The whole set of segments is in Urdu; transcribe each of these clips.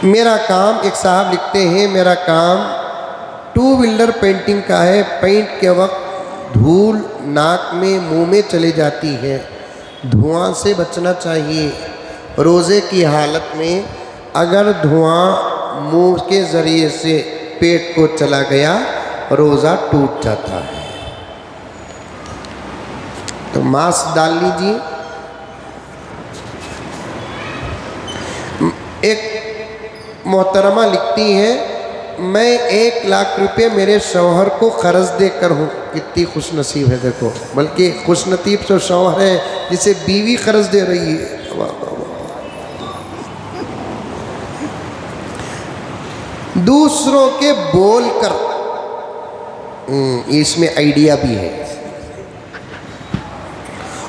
میرا کام، ایک صاحب لکھتے ہیں میرا کام 2 ویلر پینٹنگ کا ہے، پینٹ کے وقت دھول ناک میں منہ میں چلے جاتی ہے، دھواں سے بچنا چاہیے۔ روزے کی حالت میں اگر دھواں منہ کے ذریعے سے پیٹ کو چلا گیا روزہ ٹوٹ جاتا ہے، تو ماسک ڈال لیجیے۔ ایک محترمہ لکھتی ہے میں 1 لاکھ روپے میرے شوہر کو قرض دے کر ہوں۔ کتنی خوش نصیب ہے دیکھو، بلکہ خوش نصیب تو شوہر ہے جسے بیوی قرض دے رہی ہے۔ دوسروں کے بول کر، اس میں آئیڈیا بھی ہے،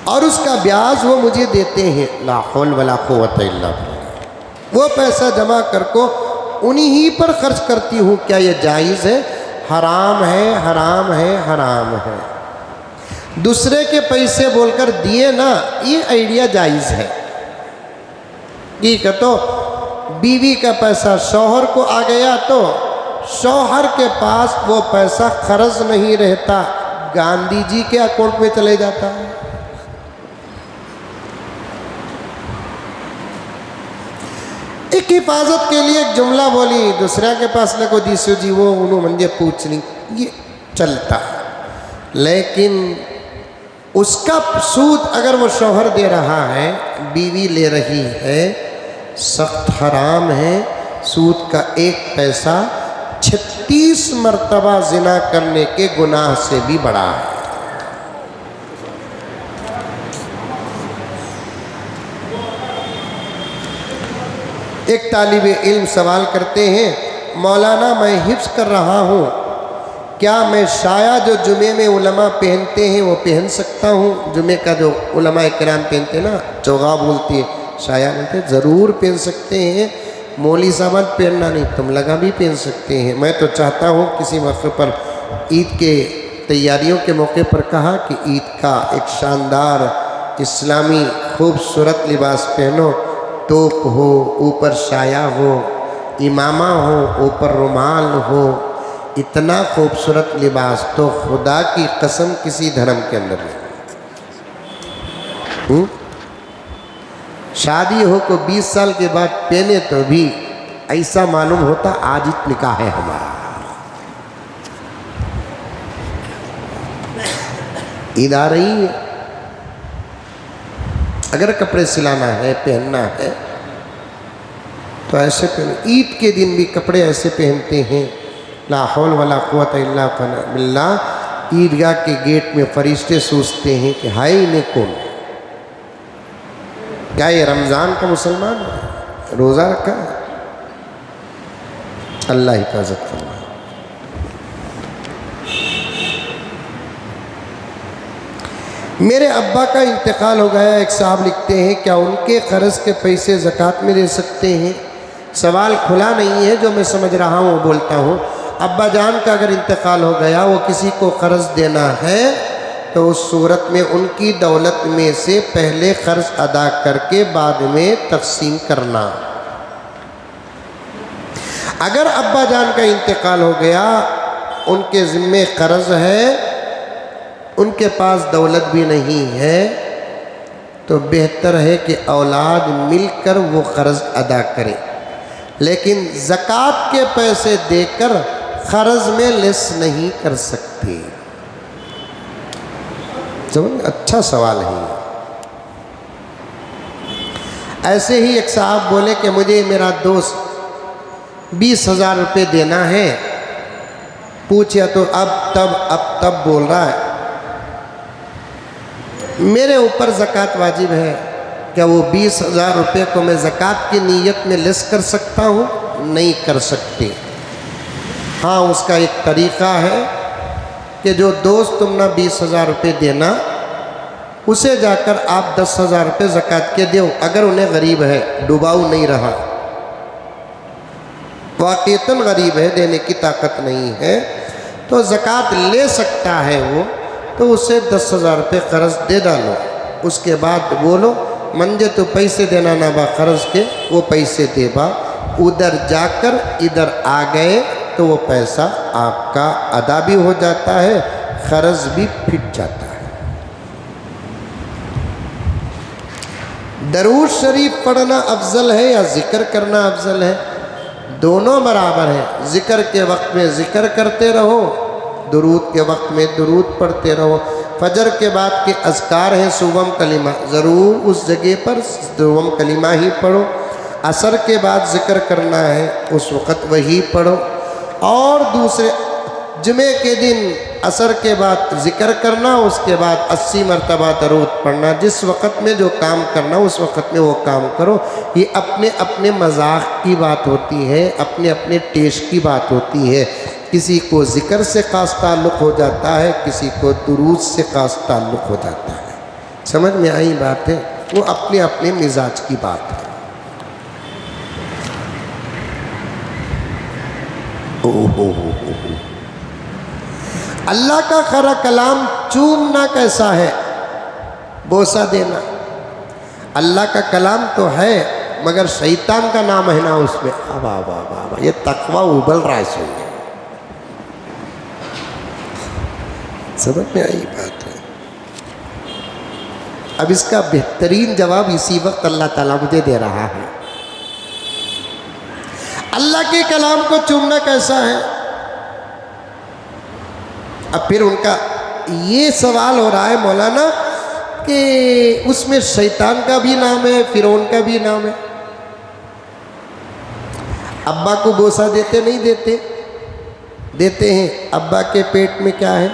اور اس کا بیاج وہ مجھے دیتے ہیں، لا حول ولا قوت الا باللہ۔ وہ پیسہ جمع کر کو انہی ہی پر خرچ کرتی ہوں، کیا یہ جائز ہے؟ حرام ہے، حرام ہے، حرام ہے۔ دوسرے کے پیسے بول کر دیے نا، یہ آئیڈیا جائز ہے۔ ٹھیک ہے، تو بیوی کا پیسہ شوہر کو آ گیا تو شوہر کے پاس وہ پیسہ قرض نہیں رہتا، گاندھی جی کے اکاؤنٹ میں چلے جاتا ہے۔ ایک حفاظت کے لیے ایک جملہ بولی، دوسرے کے پاس لگو دیسو جی وہ انہوں منجے پوچھ نہیں، یہ چلتا ہے، لیکن اس کا سود اگر وہ شوہر دے رہا ہے، بیوی لے رہی ہے، سخت حرام ہے۔ سود کا 1 پیسہ 36 مرتبہ زنا کرنے کے گناہ سے بھی بڑا ہے۔ ایک طالب علم سوال کرتے ہیں مولانا میں حفظ کر رہا ہوں، کیا میں شایا جو جمعے میں علماء پہنتے ہیں وہ پہن سکتا ہوں؟ جمعے کا جو علماء کرام پہنتے ہیں نا، چوغا بولتی ہے، شایا بولتے ہیں، ضرور پہن سکتے ہیں۔ مولوی صاحب پہننا نہیں، تم لگا بھی پہن سکتے ہیں۔ میں تو چاہتا ہوں کسی موقع پر، عید کے تیاریوں کے موقع پر کہا کہ عید کا ایک شاندار اسلامی خوبصورت لباس پہنو، ٹوپ ہو، اوپر شایا ہو، امامہ ہو، اوپر رومال ہو، اتنا خوبصورت لباس تو خدا کی قسم کسی دھرم کے اندر نہیں۔ شادی ہو کو 20 سال کے بعد پہنے تو بھی ایسا معلوم ہوتا آج نکاح ہے ہمارا۔ عید آ رہی ہے، اگر کپڑے سلانا ہے، پہننا ہے تو ایسے پہنے۔ عید کے دن بھی کپڑے ایسے پہنتے ہیں، لا حول ولا قوت الا باللہ۔ عیدگاہ کے گیٹ میں فرشتے سوچتے ہیں کہ ہائے انہیں کون، کیا یہ رمضان کا مسلمان ہے؟ روزہ رکھا ہے؟ اللہ حفاظت فرمائے۔ میرے ابا کا انتقال ہو گیا، ایک صاحب لکھتے ہیں کیا ان کے قرض کے پیسے زکوٰۃ میں دے سکتے ہیں؟ سوال کھلا نہیں ہے، جو میں سمجھ رہا ہوں وہ بولتا ہوں۔ ابا جان کا اگر انتقال ہو گیا، وہ کسی کو قرض دینا ہے تو اس صورت میں ان کی دولت میں سے پہلے قرض ادا کر کے بعد میں تقسیم کرنا۔ اگر ابا جان کا انتقال ہو گیا، ان کے ذمے قرض ہے، ان کے پاس دولت بھی نہیں ہے، تو بہتر ہے کہ اولاد مل کر وہ قرض ادا کرے، لیکن زکوٰۃ کے پیسے دے کر قرض میں لیس نہیں کر سکتے۔ اچھا سوال ہے۔ ایسے ہی ایک صاحب بولے کہ مجھے میرا دوست 20,000 روپے دینا ہے، پوچھا تو اب تب بول رہا ہے میرے اوپر زکوٰۃ واجب ہے، کیا وہ 20,000 روپے کو میں زکوٰۃ کی نیت میں لیس کر سکتا ہوں؟ نہیں کر سکتے۔ ہاں، اس کا ایک طریقہ ہے کہ جو دوست تم نے 20,000 روپے دینا، اسے جا کر آپ 10,000 روپے زکوٰۃ کے دیو، اگر انہیں غریب ہے، ڈباؤ نہیں رہا، واقعتاً غریب ہے، دینے کی طاقت نہیں ہے، تو زکوٰۃ لے سکتا ہے وہ، تو اسے 10,000 روپے قرض دے ڈالو۔ اس کے بعد بولو منجے تو پیسے دینا نہ با قرض کے، وہ پیسے دے با، ادھر جا کر ادھر آ گئے تو وہ پیسہ آپ کا ادا بھی ہو جاتا ہے، قرض بھی پھٹ جاتا ہے۔ درود شریف پڑھنا افضل ہے یا ذکر کرنا افضل ہے؟ دونوں برابر ہیں۔ ذکر کے وقت میں ذکر کرتے رہو، درود کے وقت میں درود پڑھتے رہو۔ فجر کے بعد کے اذکار ہیں سوم کلمہ، ضرور اس جگہ پر سوم کلمہ ہی پڑھو۔ عصر کے بعد ذکر کرنا ہے، اس وقت وہی پڑھو۔ اور دوسرے جمعے کے دن عصر کے بعد ذکر کرنا، اس کے بعد 80 مرتبہ درود پڑھنا۔ جس وقت میں جو کام کرنا اس وقت میں وہ کام کرو۔ یہ اپنے اپنے مذاق کی بات ہوتی ہے، اپنے اپنے ٹیسٹ کی بات ہوتی ہے۔ کسی کو ذکر سے خاص تعلق ہو جاتا ہے، کسی کو درود سے خاص تعلق ہو جاتا ہے۔ سمجھ میں آئی بات ہے؟ وہ اپنے اپنے مزاج کی بات ہے۔ اللہ کا خرا کلام چومنا کیسا ہے؟ بوسہ دینا۔ اللہ کا کلام تو ہے مگر شیطان کا نام ہے نا اس میں۔ یہ تقوی ابل رہا ہے اس میں۔ سمجھ میں آئی بات ہے؟ اب اس کا بہترین جواب اسی وقت اللہ تعالیٰ مجھے دے رہا ہے۔ اللہ کے کلام کو چومنا کیسا ہے؟ اب پھر ان کا یہ سوال ہو رہا ہے مولانا کہ اس میں شیطان کا بھی نام ہے، فرعون کا بھی نام ہے۔ ابا کو بوسہ دیتے نہیں دیتے؟ دیتے ہیں۔ ابا کے پیٹ میں کیا ہے؟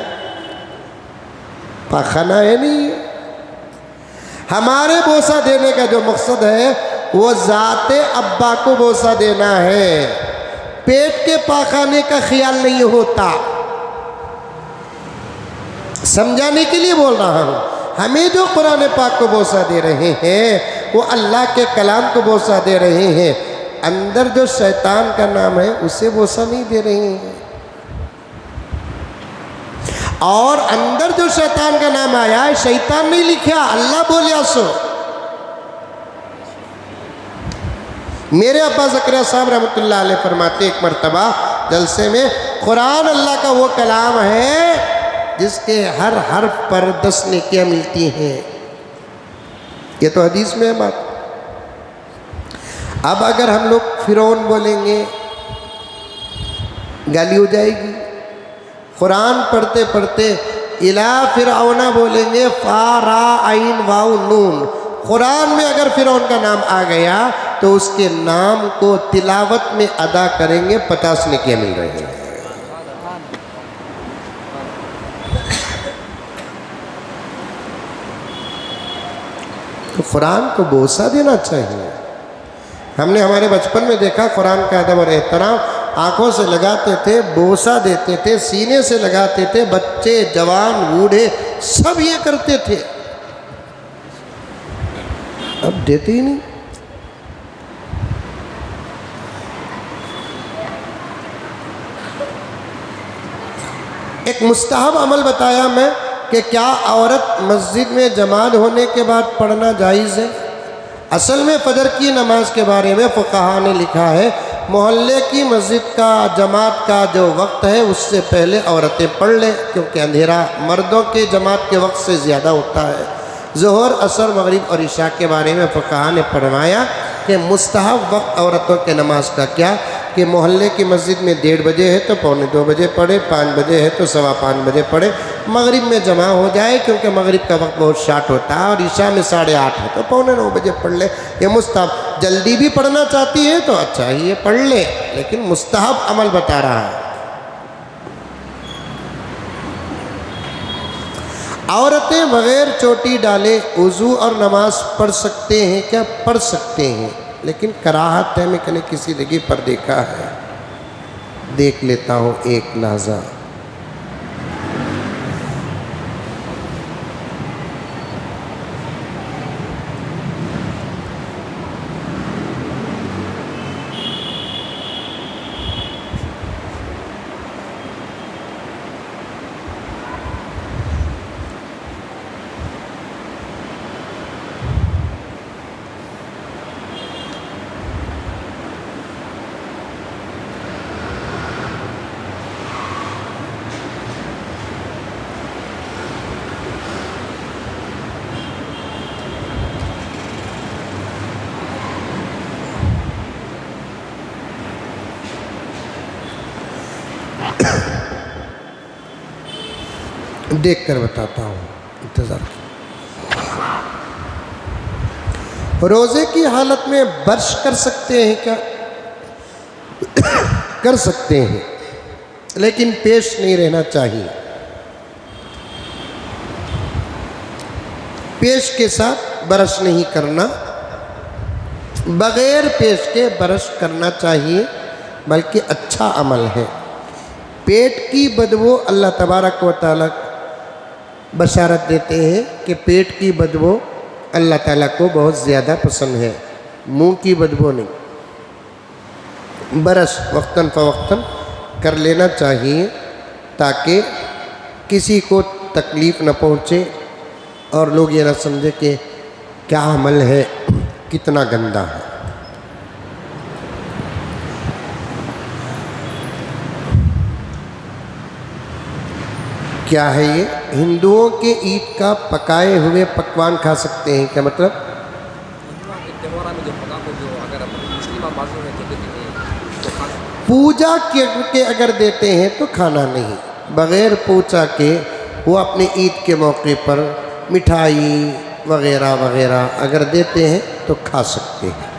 پاخانہ ہے نہیں ہے۔ ہمارے بوسہ دینے کا جو مقصد ہے وہ ذات ابا کو بوسہ دینا ہے، پیٹ کے پاخانے کا خیال نہیں ہوتا۔ سمجھانے کے لیے بول رہا ہوں۔ ہمیں جو قرآن پاک کو بوسہ دے رہے ہیں وہ اللہ کے کلام کو بوسہ دے رہے ہیں، اندر جو شیطان کا نام ہے اسے بوسہ نہیں دے رہے ہیں۔ اور اندر جو شیطان کا نام آیا ہے شیطان نہیں لکھا، اللہ بولیا سو۔ میرے ابا زکریا صاحب رحمۃ اللہ علیہ فرماتے ایک مرتبہ جلسے میں، قرآن اللہ کا وہ کلام ہے جس کے ہر حرف پر 10 نیکیاں ملتی ہیں۔ یہ تو حدیث میں ہے بات۔ اب اگر ہم لوگ فرعون بولیں گے گالی ہو جائے گی۔ قرآن پڑھتے پڑھتے الا فرعون بولیں گے، فا را عین واو نون۔ قرآن میں اگر فرعون کا نام آ گیا تو اس کے نام کو تلاوت میں ادا کریں گے 50 نیکیاں مل رہی ہیں۔ تو قرآن کو بوسہ دینا چاہیے۔ ہم نے ہمارے بچپن میں دیکھا قرآن کا ادب اور احترام، آنکھوں سے لگاتے تھے، بوسہ دیتے تھے، سینے سے لگاتے تھے، بچے جوان بوڑھے سب یہ کرتے تھے۔ اب دیتے ہی نہیں۔ ایک مستحب عمل بتایا میں کہ کیا عورت مسجد میں جماعت ہونے کے بعد پڑھنا جائز ہے؟ اصل میں فجر کی نماز کے بارے میں فقہا نے لکھا ہے محلے کی مسجد کا جماعت کا جو وقت ہے اس سے پہلے عورتیں پڑھ لیں، کیونکہ اندھیرا مردوں کے جماعت کے وقت سے زیادہ ہوتا ہے۔ ظہر، عصر، مغرب اور عشاء کے بارے میں فقہا نے فرمایا کہ مستحب وقت عورتوں کے نماز کا کیا کہ محلے کی مسجد میں 1:30 بجے ہے تو 1:45 بجے پڑھے، 5 بجے ہے تو 5:15 بجے پڑھے، مغرب میں جمع ہو جائے کیونکہ مغرب کا وقت بہت شارٹ ہوتا ہے، اور عشاء میں 8:30 ہے تو 8:45 بجے پڑھ لے۔ یہ مستحب، جلدی بھی پڑھنا چاہتی ہے تو اچھا ہی یہ پڑھ لے، لیکن مستحب عمل بتا رہا ہے۔ عورتیں بغیر چوٹی ڈالے وضو اور نماز پڑھ سکتے ہیں کیا؟ پڑھ سکتے ہیں، لیکن کراہت ہے۔ میں نے کسی جگہ پر دیکھا ہے، دیکھ لیتا ہوں ایک لحظہ۔ دیکھ کر بتاتا ہوں، انتظار۔ روزے کی حالت میں برش کر سکتے ہیں کیا؟ کر سکتے ہیں، لیکن پیش نہیں رہنا چاہیے۔ پیش کے ساتھ برش نہیں کرنا، بغیر پیش کے برش کرنا چاہیے، بلکہ اچھا عمل ہے۔ پیٹ کی بدبو اللہ تبارک و تعالیٰ بشارت دیتے ہیں کہ پیٹ کی بدبو اللہ تعالیٰ کو بہت زیادہ پسند ہے، منہ کی بدبو نہیں۔ برش وقتاً فوقتاً کر لینا چاہیے تاکہ کسی کو تکلیف نہ پہنچے اور لوگ یہ نہ سمجھے کہ کیا عمل ہے، کتنا گندا ہے۔ کیا ہے یہ؟ ہندوؤں کے عید کا پکائے ہوئے پکوان کھا سکتے ہیں کیا؟ مطلب پوجا کے اگر دیتے ہیں تو کھانا نہیں، بغیر پوجا کے وہ اپنے عید کے موقع پر مٹھائی وغیرہ وغیرہ اگر دیتے ہیں تو کھا سکتے ہیں۔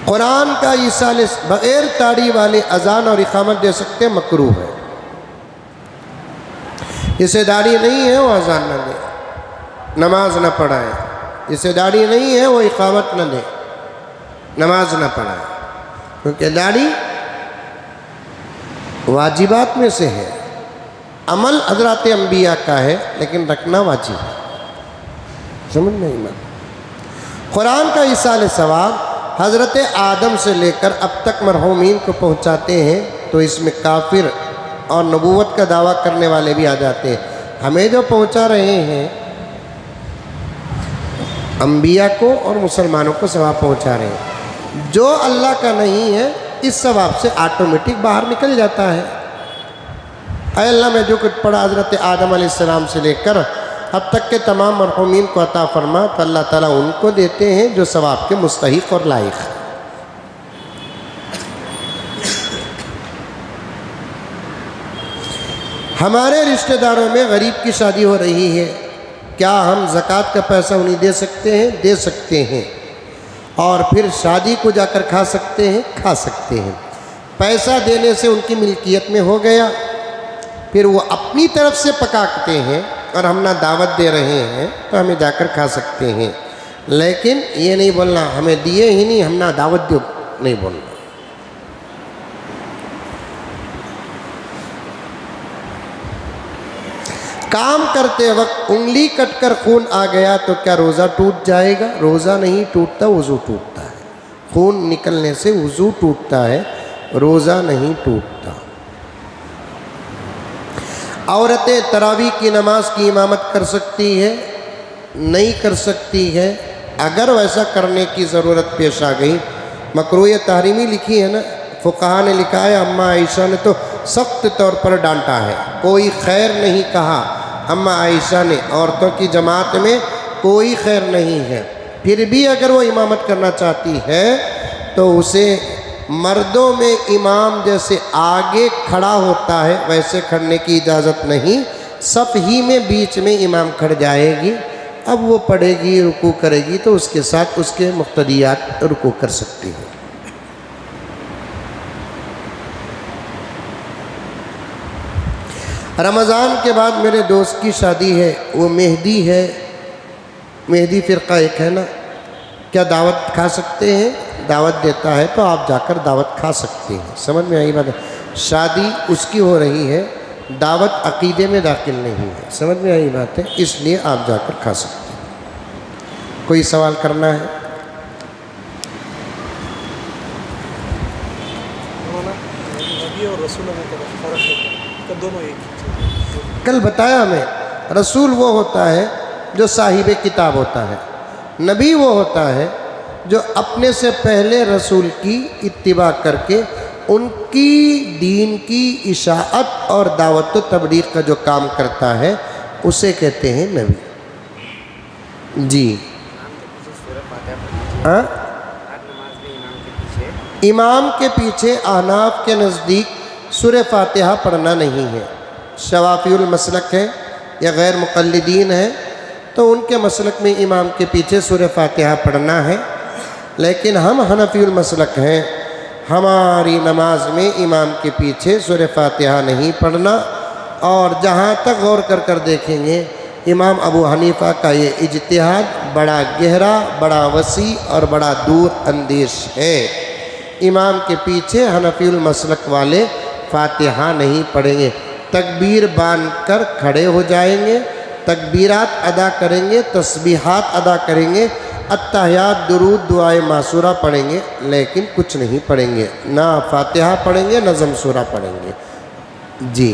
قرآن کا ایصال بغیر تاڑی والے اذان اور اقامت دے سکتے ہیں، مکروہ ہے۔ جسے داڑھی نہیں ہے وہ اذان نہ دے، نماز نہ پڑھائے۔ جسے داڑھی نہیں ہے وہ اقامت نہ دے، نماز نہ پڑھائے، کیونکہ داڑھی واجبات میں سے ہے۔ عمل حضرات انبیاء کا ہے لیکن رکھنا واجب ہے۔ سمجھ میں ایمان؟ قرآن کا ایصال ثواب حضرت آدم سے لے کر اب تک مرحومین کو پہنچاتے ہیں، تو اس میں کافر اور نبوت کا دعویٰ کرنے والے بھی آ جاتے ہیں۔ ہمیں جو پہنچا رہے ہیں انبیاء کو اور مسلمانوں کو ثواب پہنچا رہے ہیں، جو اللہ کا نہیں ہے اس ثواب سے آٹومیٹک باہر نکل جاتا ہے۔ اے اللہ میں جو کچھ پڑھا حضرت آدم علیہ السلام سے لے کر اب تک کے تمام مرحومین کو عطا فرما، تو اللہ تعالیٰ ان کو دیتے ہیں جو ثواب کے مستحق اور لائق ہیں۔ ہمارے رشتہ داروں میں غریب کی شادی ہو رہی ہے، کیا ہم زکوٰۃ کا پیسہ انہیں دے سکتے ہیں؟ دے سکتے ہیں، اور پھر شادی کو جا کر کھا سکتے ہیں؟ کھا سکتے ہیں۔ پیسہ دینے سے ان کی ملکیت میں ہو گیا، پھر وہ اپنی طرف سے پکاتے ہیں اور ہم نہ دعوت دے رہے ہیں تو ہمیں جا کر کھا سکتے ہیں، لیکن یہ نہیں بولنا ہمیں دیے ہی نہیں، ہم نہ دعوت دو، نہیں بولنا۔ کام کرتے وقت انگلی کٹ کر خون آ گیا تو کیا روزہ ٹوٹ جائے گا؟ روزہ نہیں ٹوٹتا، وضو ٹوٹتا ہے۔ خون نکلنے سے وضو ٹوٹتا ہے، روزہ نہیں ٹوٹتا۔ عورتیں تراویح کی نماز کی امامت کر سکتی ہے؟ نہیں کر سکتی ہے۔ اگر ویسا کرنے کی ضرورت پیش آ گئی، مکروہ تحریمی لکھی ہے نا، فقہا نے لکھا ہے، اماں عائشہ نے تو سخت طور پر ڈانٹا ہے، کوئی خیر نہیں کہا۔ اماں عائشہ نے عورتوں کی جماعت میں کوئی خیر نہیں ہے، پھر بھی اگر وہ امامت کرنا چاہتی ہے تو اسے مردوں میں امام جیسے آگے کھڑا ہوتا ہے ویسے کھڑنے کی اجازت نہیں، صف ہی میں بیچ میں امام کھڑ جائے گی۔ اب وہ پڑھے گی، رکوع کرے گی تو اس کے ساتھ اس کے مقتدیات رکوع کر سکتی ہیں۔ رمضان کے بعد میرے دوست کی شادی ہے، وہ مہدی ہے، مہدی فرقہ ایک ہے نا، کیا دعوت کھا سکتے ہیں؟ دعوت دیتا ہے تو آپ جا کر دعوت کھا سکتے ہیں۔ سمجھ میں آئی بات ہے؟ شادی اس کی ہو رہی ہے، دعوت عقیدے میں داخل نہیں ہے۔ سمجھ میں آئی بات ہے؟ اس لیے آپ جا کر کھا سکتے ہیں۔ کوئی سوال کرنا ہے؟ کل بتایا میں، رسول وہ ہوتا ہے جو صاحب کتاب ہوتا ہے، نبی وہ ہوتا ہے جو اپنے سے پہلے رسول کی اتباع کر کے ان کی دین کی اشاعت اور دعوت و تبلیغ کا جو کام کرتا ہے اسے کہتے ہیں نبی۔ جی ہاں، امام کے پیچھے احناف کے نزدیک سورہ فاتحہ پڑھنا نہیں ہے۔ شوافی المسلک ہے یا غیر مقلدین ہے تو ان کے مسلک میں امام کے پیچھے سورہ فاتحہ پڑھنا ہے، لیکن ہم حنفی المسلک ہیں، ہماری نماز میں امام کے پیچھے سورہ فاتحہ نہیں پڑھنا۔ اور جہاں تک غور کر دیکھیں گے امام ابو حنیفہ کا یہ اجتہاد بڑا گہرا، بڑا وسیع اور بڑا دور اندیش ہے۔ امام کے پیچھے حنفی المسلک والے فاتحہ نہیں پڑھیں گے، تکبیر باندھ کر کھڑے ہو جائیں گے، تکبیرات ادا کریں گے، تسبیحات ادا کریں گے، اتحیات، درود، دعائے معصورہ پڑھیں گے، لیکن کچھ نہیں پڑھیں گے، نہ فاتحہ پڑھیں گے نہ ضم سورہ پڑھیں گے۔ جی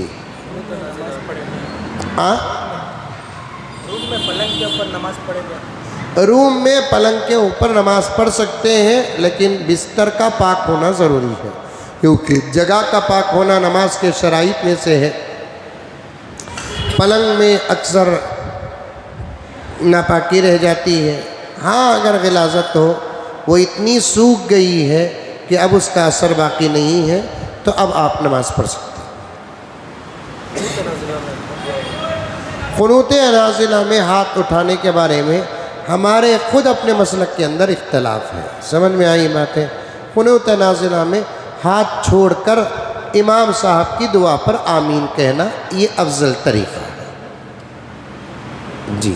روم میں پلنگ کے اوپر نماز پڑھیں گے؟ روم میں پلنگ کے اوپر نماز پڑھ سکتے ہیں، لیکن بستر کا پاک ہونا ضروری ہے، کیونکہ جگہ کا پاک ہونا نماز کے شرائط میں سے ہے۔ پلنگ میں اکثر ناپاکی رہ جاتی ہے، ہاں اگر غلاظت ہو، وہ اتنی سوکھ گئی ہے کہ اب اس کا اثر باقی نہیں ہے، تو اب آپ نماز پڑھ سکتے ہیں۔ قنوت نازلہ میں ہاتھ اٹھانے کے بارے میں ہمارے خود اپنے مسلک کے اندر اختلاف ہے، سمجھ میں آئی بات ہے؟ قنوت نازلہ میں ہاتھ چھوڑ کر امام صاحب کی دعا پر آمین کہنا یہ افضل طریقہ ہے۔ جی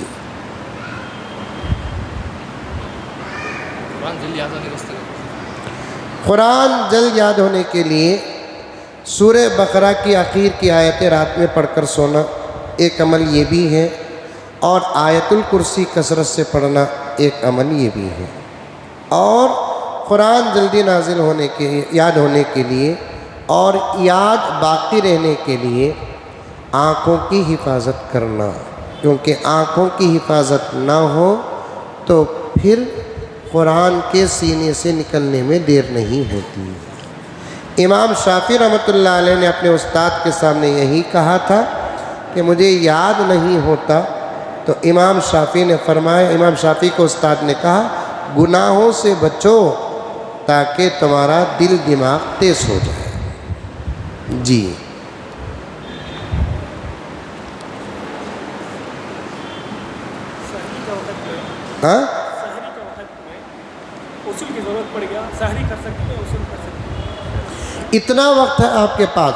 قرآن جلد یاد ہونے کے لیے سورہ بقرہ کی آخر کی آیتیں رات میں پڑھ کر سونا ایک عمل یہ بھی ہے، اور آیت الکرسی کثرت سے پڑھنا ایک عمل یہ بھی ہے۔ اور قرآن جلدی نازل ہونے کے یاد ہونے کے لیے اور یاد باقی رہنے کے لیے آنکھوں کی حفاظت کرنا، کیونکہ آنکھوں کی حفاظت نہ ہو تو پھر قرآن کے سینے سے نکلنے میں دیر نہیں ہوتی۔ امام شافعی رحمۃ اللہ علیہ نے اپنے استاد کے سامنے یہی کہا تھا کہ مجھے یاد نہیں ہوتا، تو امام شافعی نے فرمایا، امام شافعی کو استاد نے کہا گناہوں سے بچو تاکہ تمہارا دل دماغ تیز ہو جائے۔ جی ہاں سحری کے وقت میں غسل کی ضرورت پڑ گیا، سحری کر سکتے ہیں، غسل کر سکتے ہیں؟ اتنا وقت ہے آپ کے پاس؟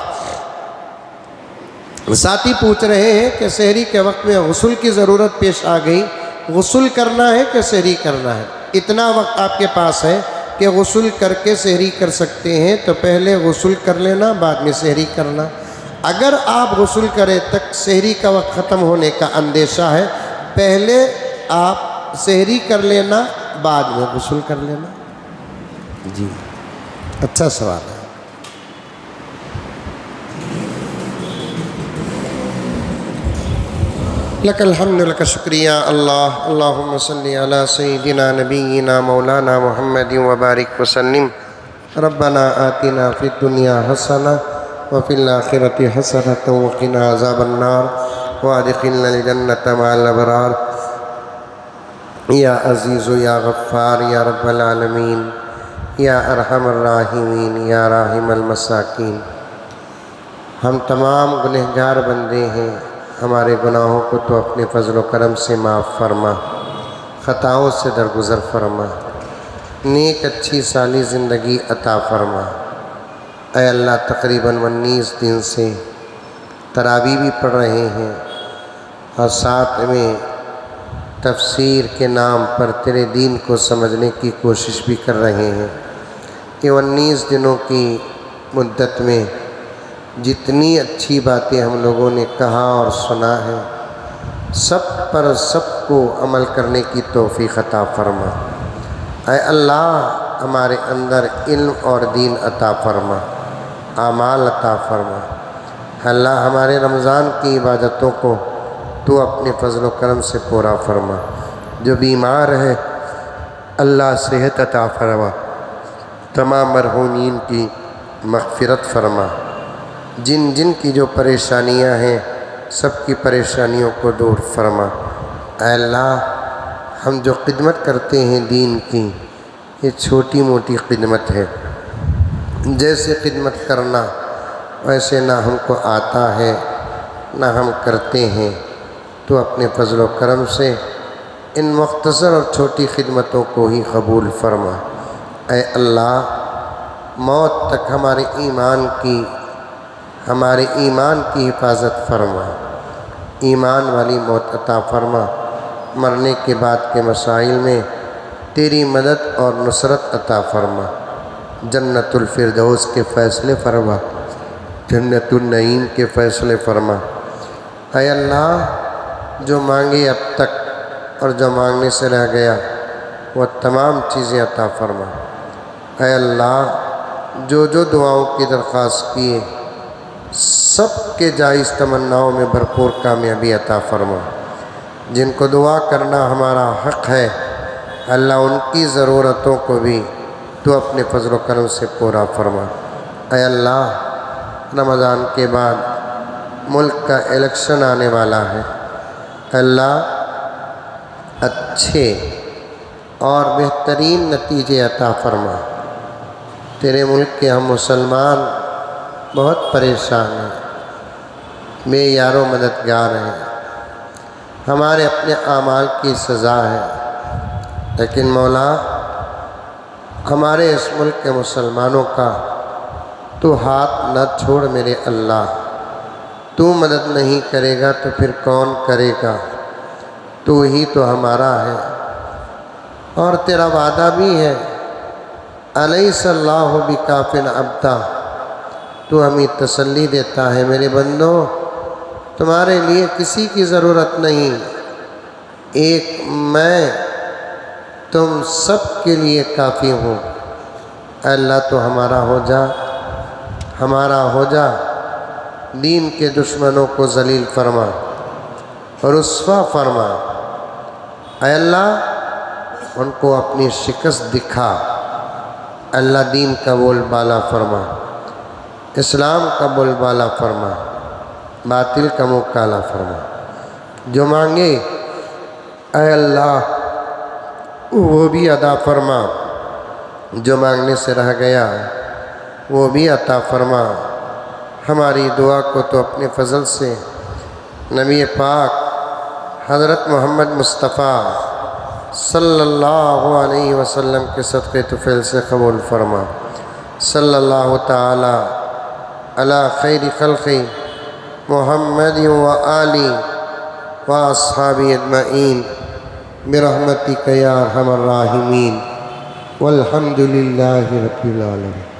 ساتھی پوچھ رہے ہیں کہ سحری کے وقت میں غسل کی ضرورت پیش آ گئی، غسل کرنا ہے کہ سحری کرنا ہے؟ اتنا وقت آپ کے پاس ہے کہ غسل کر کے سحری کر سکتے ہیں، تو پہلے غسل کر لینا، بعد میں سحری کرنا۔ اگر آپ غسل کرے تک سحری کا وقت ختم ہونے کا اندیشہ ہے، پہلے آپ سحری کر لینا، بعد میں غسل کر لینا۔ جی اچھا سوال ہے۔ لک الحمد لک شکریہ اللہ، اللہم صلی علی سیدنا نبینا مولانا محمد وبارک وسلم۔ ربنا آتنا فی الدنیا حسنہ وفی الآخرۃ حسنۃ وقنا عذاب النار وادخلنا الجنۃ مع الابرار۔ یا عزیز یا غفار یا رب العالمین یا ارحم الراحمین یا راحم المساکین۔ ہم تمام گنہگار بندے ہیں، ہمارے گناہوں کو تو اپنے فضل و کرم سے معاف فرما، خطاؤں سے درگزر فرما، نیک اچھی سالی زندگی عطا فرما۔ اے اللہ، تقریباً 19 دن سے تراویح بھی پڑھ رہے ہیں اور ساتھ میں تفسیر کے نام پر تیرے دین کو سمجھنے کی کوشش بھی کر رہے ہیں۔ کہ 19 دنوں کی مدت میں جتنی اچھی باتیں ہم لوگوں نے کہا اور سنا ہے، سب پر سب کو عمل کرنے کی توفیق عطا فرما۔ اے اللہ، ہمارے اندر علم اور دین عطا فرما، اعمال عطا فرما۔ اللہ، ہمارے رمضان کی عبادتوں کو تو اپنے فضل و کرم سے پورا فرما۔ جو بیمار ہے اللہ صحت عطا فرما، تمام مرحومین کی مغفرت فرما۔ جن جن کی جو پریشانیاں ہیں سب کی پریشانیوں کو دور فرما۔ اے اللہ، ہم جو خدمت کرتے ہیں دین کی، یہ چھوٹی موٹی خدمت ہے، جیسے خدمت کرنا ویسے نہ ہم کو آتا ہے نہ ہم کرتے ہیں، تو اپنے فضل و کرم سے ان مختصر اور چھوٹی خدمتوں کو ہی قبول فرما۔ اے اللہ، موت تک ہمارے ایمان کی حفاظت فرما، ایمان والی موت عطا فرما، مرنے کے بعد کے مسائل میں تیری مدد اور نصرت عطا فرما، جنت الفردوس کے فیصلے فرما، جنت النعیم کے فیصلے فرما۔ اے اللہ، جو مانگے اب تک اور جو مانگنے سے رہ گیا وہ تمام چیزیں عطا فرما۔ اے اللہ، جو دعاؤں کی درخواست کیے سب کے جائز تمناؤں میں بھرپور کامیابی عطا فرما۔ جن کو دعا کرنا ہمارا حق ہے، اللہ ان کی ضرورتوں کو بھی تو اپنے فضل و کرم سے پورا فرما۔ اے اللہ، رمضان کے بعد ملک کا الیکشن آنے والا ہے، اللہ اچھے اور بہترین نتیجے عطا فرما۔ تیرے ملک کے ہم مسلمان بہت پریشان ہیں، بے یار و مددگار ہیں، ہمارے اپنے اعمال کی سزا ہے، لیکن مولا ہمارے اس ملک کے مسلمانوں کا تو ہاتھ نہ چھوڑ میرے اللہ۔ تو مدد نہیں کرے گا تو پھر کون کرے گا؟ تو ہی تو ہمارا ہے، اور تیرا وعدہ بھی ہے، الیس اللہ بکاف عبدا، تو ہمیں تسلی دیتا ہے میرے بندو تمہارے لیے کسی کی ضرورت نہیں، ایک میں تم سب کے لیے کافی ہوں۔ اے اللہ، تو ہمارا ہو جا، دین کے دشمنوں کو ذلیل فرما، رسوا فرما۔ اے اللہ، ان کو اپنی شکست دکھا۔ اللہ، دین کا بول بالا فرما، اسلام کا بول بالا فرما، باطل کا منہ کالا فرما۔ جو مانگے اے اللہ وہ بھی عطا فرما، جو مانگنے سے رہ گیا وہ بھی عطا فرما۔ ہماری دعا کو تو اپنے فضل سے نبی پاک حضرت محمد مصطفیٰ صلی اللہ علیہ وسلم کے صدقے طفیل سے قبول فرما۔ صلی اللہ تعالی علی خیر خلق محمد و آلہ و اصحابہ اجمعین برحمتک یا ارحم الراحمین، والحمد للہ رب العالمین۔